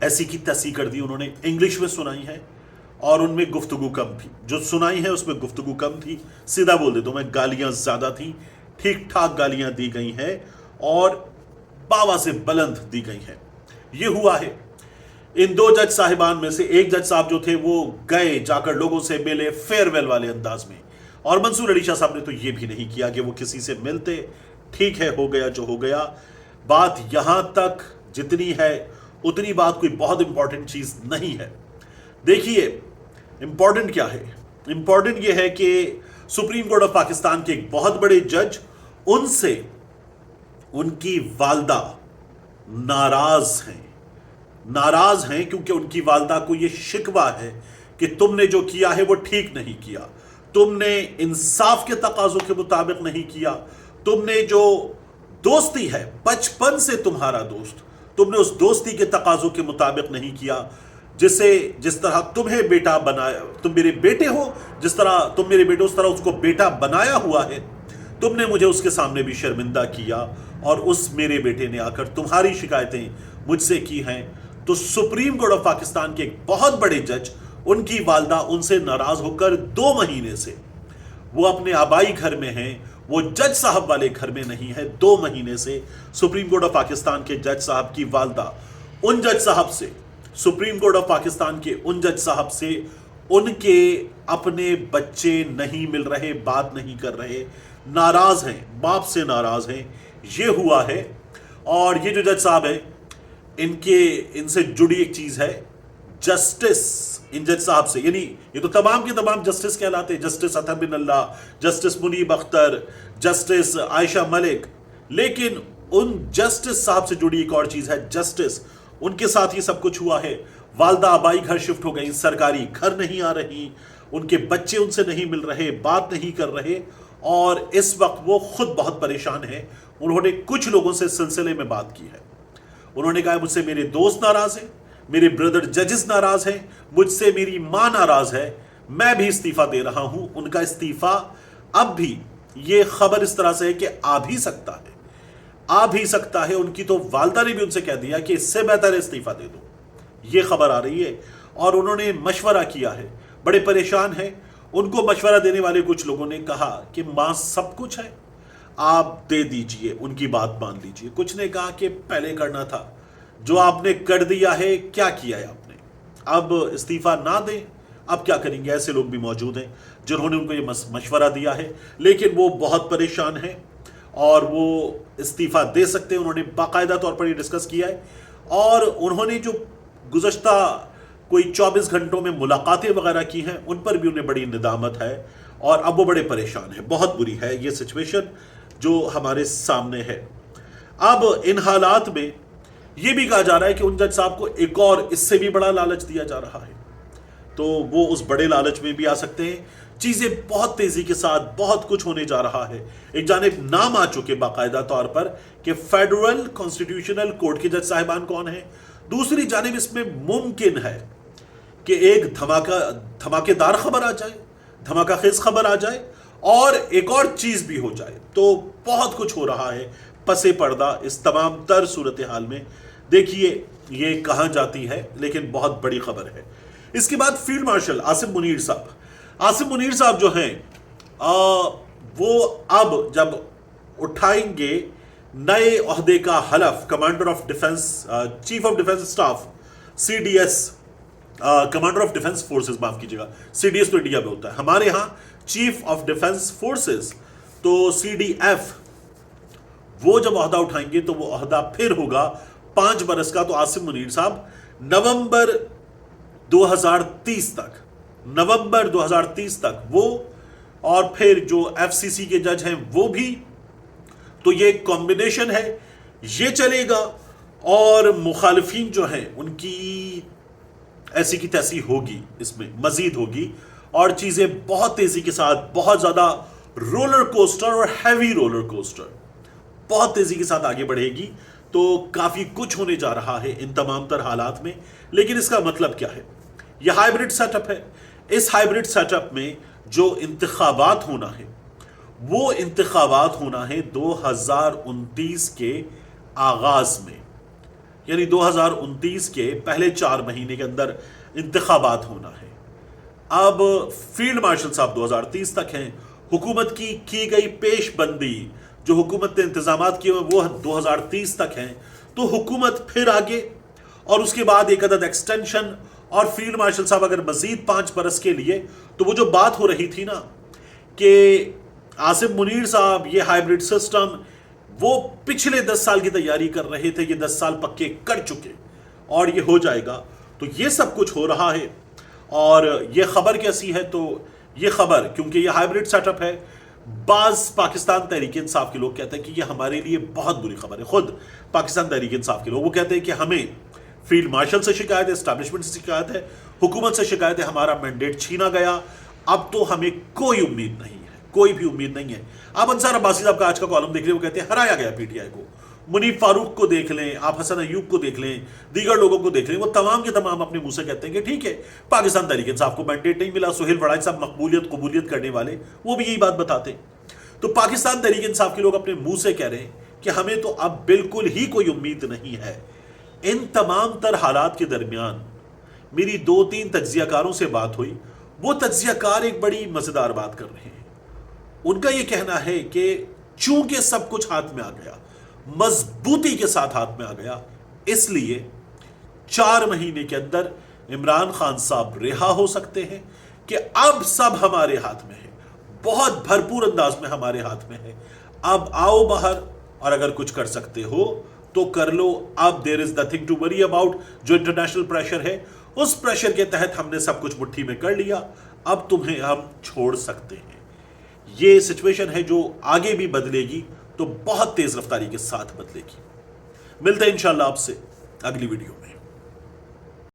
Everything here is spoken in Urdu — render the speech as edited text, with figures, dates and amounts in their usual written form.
ایسی کی تیسی کر دی. انہوں نے انگلش میں سنائی ہے اور ان میں گفتگو کم تھی. جو سنائی ہے اس میں گفتگو کم تھی. سیدھا بول دیتا ہوں میں, گالیاں زیادہ تھیں, ٹھیک ٹھاک گالیاں دی گئی ہیں اور باوا سے بلند دی گئی ہیں. یہ ہوا ہے. ان دو جج صاحبان میں سے ایک جج صاحب جو تھے وہ گئے, جا کر لوگوں سے ملے فیئر ویل والے انداز میں, اور منصور علی شاہ صاحب نے تو یہ بھی نہیں کیا کہ وہ کسی سے ملتے. ٹھیک ہے, ہو گیا جو ہو گیا. بات یہاں تک جتنی ہے اتنی بات کوئی بہت امپورٹنٹ چیز نہیں ہے. دیکھیے امپورٹنٹ کیا ہے. امپورٹنٹ یہ ہے کہ سپریم کورٹ آف پاکستان کے ایک بہت بڑے جج, ان سے ان کی والدہ ناراض ہیں. ناراض ہیں کیونکہ ان کی والدہ کو یہ شکوہ ہے کہ تم نے جو کیا ہے وہ ٹھیک نہیں کیا, تم نے انصاف کے تقاضوں کے مطابق نہیں کیا, تم نے جو دوستی ہے بچپن سے تمہارا دوست, تم نے اس دوستی کے تقاضوں کے مطابق نہیں کیا. جس طرح تمہیں بیٹا بنایا, تم میرے بیٹے ہو, جس طرح تم میرے بیٹے اس طرح اس کو بیٹا بنایا ہوا ہے. تم نے مجھے اس کے سامنے بھی شرمندہ کیا اور اس میرے بیٹے نے آ کر تمہاری شکایتیں مجھ سے کی ہیں. تو سپریم کورٹ آف پاکستان کے ایک بہت بڑے جج, ان کی والدہ ان سے ناراض ہو کر 2 مہینے سے وہ اپنے آبائی گھر میں ہیں, وہ جج صاحب والے گھر میں نہیں ہے. 2 مہینے سے سپریم کورٹ آف پاکستان کے جج صاحب کی والدہ ان جج صاحب سے, سپریم کورٹ آف پاکستان کے ان جج صاحب سے ان کے اپنے بچے نہیں مل رہے, بات نہیں کر رہے, ناراض ہیں, باپ سے ناراض ہیں. یہ ہوا ہے. اور یہ جو جج صاحب ہیں ان سے جڑی ایک چیز ہے جسٹس. ان جج صاحب سے, یعنی یہ تو تمام کے تمام جسٹس کہلاتے, جسٹس اطہر بن اللہ, جسٹس منیب اختر, جسٹس عائشہ ملک, لیکن ان جسٹس صاحب سے جڑی ایک اور چیز ہے جسٹس. ان کے ساتھ یہ سب کچھ ہوا ہے. والدہ آبائی گھر شفٹ ہو گئی, سرکاری گھر نہیں آ رہی, ان کے بچے ان سے نہیں مل رہے, بات نہیں کر رہے, اور اس وقت وہ خود بہت پریشان ہیں. انہوں نے کچھ لوگوں سے سلسلے میں بات کی ہے. انہوں نے کہا مجھ سے میرے دوست ناراض ہیں, میرے بردر ججز ناراض ہیں, مجھ سے میری ماں ناراض ہے, میں بھی استعفیٰ دے رہا ہوں. ان کا استعفیٰ اب بھی, یہ خبر اس طرح سے ہے کہ آ بھی سکتا ہے, آ بھی سکتا ہے. ان کی تو والدہ نے بھی ان سے کہہ دیا کہ اس سے بہتر استعفیٰ دے دو. یہ خبر آ رہی ہے. اور انہوں نے مشورہ کیا ہے, بڑے پریشان ہیں. ان کو مشورہ دینے والے کچھ لوگوں نے کہا کہ ماں سب کچھ ہے, آپ دے دیجئے, ان کی بات مان لیجئے. کچھ نے کہا کہ پہلے کرنا تھا, جو آپ نے کر دیا ہے, کیا کیا ہے آپ نے, اب استعفیٰ نہ دیں, اب کیا کریں گے. ایسے لوگ بھی موجود ہیں جنہوں نے ان کو یہ مشورہ دیا ہے, لیکن وہ بہت پریشان ہیں اور وہ استعفیٰ دے سکتے ہیں. انہوں نے باقاعدہ طور پر یہ ڈسکس کیا ہے, اور انہوں نے جو گزشتہ کوئی 24 گھنٹوں میں ملاقاتیں وغیرہ کی ہیں, ان پر بھی انہیں بڑی ندامت ہے, اور اب وہ بڑے پریشان ہیں. بہت بری ہے یہ سچویشن جو ہمارے سامنے ہے. اب ان حالات میں یہ بھی کہا جا رہا ہے کہ ان جج صاحب کو ایک اور اس سے بھی بڑا لالچ دیا جا رہا ہے, تو وہ اس بڑے لالچ میں بھی آ سکتے ہیں. چیزیں بہت تیزی کے ساتھ بہت کچھ ہونے جا رہا ہے. ایک جانب نام آ چکے باقاعدہ طور پر کہ فیڈرل کانسٹیٹیوشنل کورٹ کے جج صاحبان کون ہیں. دوسری جانب اس میں ممکن ہے کہ ایک دھماکے دار خبر آ جائے, دھماکہ خیز خبر آ جائے, اور ایک اور چیز بھی ہو جائے. تو بہت کچھ ہو رہا ہے پس پردہ اس تمام تر صورتحال میں. دیکھیے یہ کہاں جاتی ہے, لیکن بہت بڑی خبر ہے. اس کے بعد فیلڈ مارشل عاصم منیر صاحب, عاصم منیر صاحب جو ہیں وہ اب جب اٹھائیں گے نئے عہدے کا حلف, commander of defence, chief of defence staff, C D S, commander of defence forces, معاف کیجیے گا, سی ڈی ایس تو انڈیا میں ہوتا ہے, ہمارے ہاں چیف آف ڈیفنس فورسز, تو سی ڈی ایف, وہ جب عہدہ اٹھائیں گے تو وہ عہدہ پھر ہوگا 5 برس کا. تو عاصم منیر صاحب نومبر 2030 تک, نومبر 2030 تک وہ, اور پھر جو ایف سی سی کے جج ہیں وہ بھی. تو یہ ایک کمبینیشن ہے, یہ چلے گا. اور مخالفین جو ہیں ان کی ایسی کی تیسی ہوگی, اس میں مزید ہوگی, اور چیزیں بہت تیزی کے ساتھ, بہت زیادہ رولر کوسٹر اور ہیوی رولر کوسٹر, بہت تیزی کے ساتھ آگے بڑھے گی. تو کافی کچھ ہونے جا رہا ہے ان تمام تر حالات میں. لیکن اس کا مطلب کیا ہے؟ یہ ہائیبرڈ سیٹ اپ ہے. اس ہائیبرڈ سیٹ اپ میں جو انتخابات ہونا ہے وہ انتخابات ہونا ہے 2029 کے آغاز میں. یعنی 2029 کے پہلے 4 مہینے کے اندر انتخابات ہونا ہے. اب فیلڈ مارشل صاحب 2030 تک ہیں. حکومت کی گئی پیش بندی جو حکومت نے انتظامات کیے وہ 2030 تک ہیں. تو حکومت پھر آگے اور اس کے بعد ایک عدد ایکسٹینشن اور فیلڈ مارشل صاحب اگر مزید 5 برس کے لیے. تو وہ جو بات ہو رہی تھی نا کہ عاصم منیر صاحب یہ ہائیبرڈ سسٹم وہ پچھلے 10 سال کی تیاری کر رہے تھے, یہ 10 سال پکے کر چکے اور یہ ہو جائے گا. تو یہ سب کچھ ہو رہا ہے. اور یہ خبر کیسی ہے؟ تو یہ خبر کیونکہ یہ ہائیبرڈ سیٹ اپ ہے, بعض پاکستان تحریک انصاف کے لوگ کہتے ہیں کہ یہ ہمارے لیے بہت بری خبر ہے. خود پاکستان تحریک انصاف کے لوگ وہ کہتے ہیں کہ ہمیں فیلڈ مارشل سے شکایت ہے, اسٹیبلشمنٹ سے شکایت ہے, حکومت سے شکایت ہے, ہمارا مینڈیٹ چھینا گیا, اب تو ہمیں کوئی امید نہیں ہے, کوئی بھی امید نہیں ہے. آپ انصار عباسی صاحب کا آج کا کالم دیکھ لیں, وہ کہتے ہیں ہرایا گیا پی ٹی آئی کو. منیب فاروق کو دیکھ لیں, آپ حسن ایوب کو دیکھ لیں, دیگر لوگوں کو دیکھ لیں, وہ تمام کے تمام اپنے منہ سے کہتے ہیں کہ ٹھیک ہے پاکستان تحریک انصاف کو مینڈیٹ نہیں ملا. سہیل وڑائی صاحب مقبولیت قبولیت کرنے والے وہ بھی یہی بات بتاتے. تو پاکستان تحریک انصاف کے لوگ اپنے منہ سے کہہ رہے ہیں کہ ہمیں تو اب بالکل ہی کوئی امید نہیں ہے. ان تمام تر حالات کے درمیان میری 2-3 تجزیہ کاروں سے بات ہوئی. وہ تجزیہ کار ایک بڑی مزیدار بات کر رہے ہیں. ان کا یہ کہنا ہے کہ چونکہ سب کچھ ہاتھ میں آ گیا, مضبوطی کے ساتھ ہاتھ میں آ گیا, اس لیے 4 مہینے کے اندر عمران خان صاحب رہا ہو سکتے ہیں کہ اب سب ہمارے ہاتھ میں ہے, بہت بھرپور انداز میں ہمارے ہاتھ میں ہے. اب آؤ باہر اور اگر کچھ کر سکتے ہو تو کر لو. اب there is nothing to worry about. جو انٹرنیشنل پریشر ہے اس پریشر کے تحت ہم نے سب کچھ مٹھی میں کر لیا, اب تمہیں ہم چھوڑ سکتے ہیں. یہ سچویشن ہے جو آگے بھی بدلے گی تو بہت تیز رفتاری کے ساتھ بدلے گی. ملتے ہیں انشاءاللہ آپ سے اگلی ویڈیو.